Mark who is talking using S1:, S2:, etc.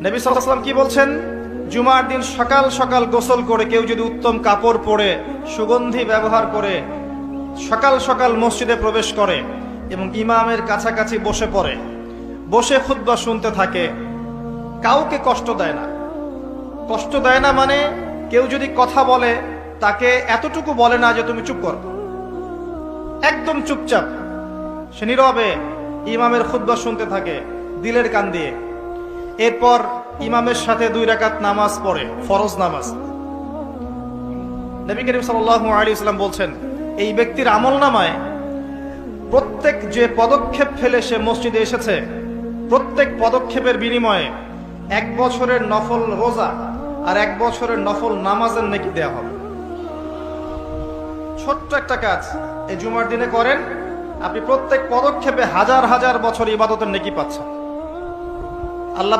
S1: নবী সাল্লাল্লাহু আলাইহি ওয়াসাল্লাম কি বলছেন? জুমার দিন সকাল সকাল গোসল করে কেউ যদি উত্তম কাপড় পরে সুগন্ধি ব্যবহার করে সকাল সকাল মসজিদে প্রবেশ করে এবং ইমামের কাছাকাছি বসে পড়ে, বসে খুতবা শুনতে থাকে, কাউকে কষ্ট দেয় না। কষ্ট দেয় না মানে কেউ যদি কথা বলে তাকে এতটুকু বলে না যে তুমি চুপ করো, একদম চুপচাপ সে নীরবে ইমামের খুতবা শুনতে থাকে দিলের কান দিয়ে। এরপর ইমামের সাথে 2 রাকাত নামাজ পড়ে, ফরজ নামাজ। নবী করিম সাল্লাল্লাহু আলাইহি ওয়াসাল্লাম বলছেন, এই ব্যক্তির আমলনামায় প্রত্যেক যে পদক্ষেপ ফেলে সে মসজিদে এসেছে, প্রত্যেক পদক্ষেপের বিনিময়ে 1 বছরের নফল রোজা আর 1 বছরের নফল নামাজের নেকি দেয়া হবে। ছোট্ট একটা কাজ এই জুমার দিনে করেন, আপনি প্রত্যেক পদক্ষেপে হাজার হাজার বছর ইবাদতের নেকি পাচ্ছেন। আল্লাহ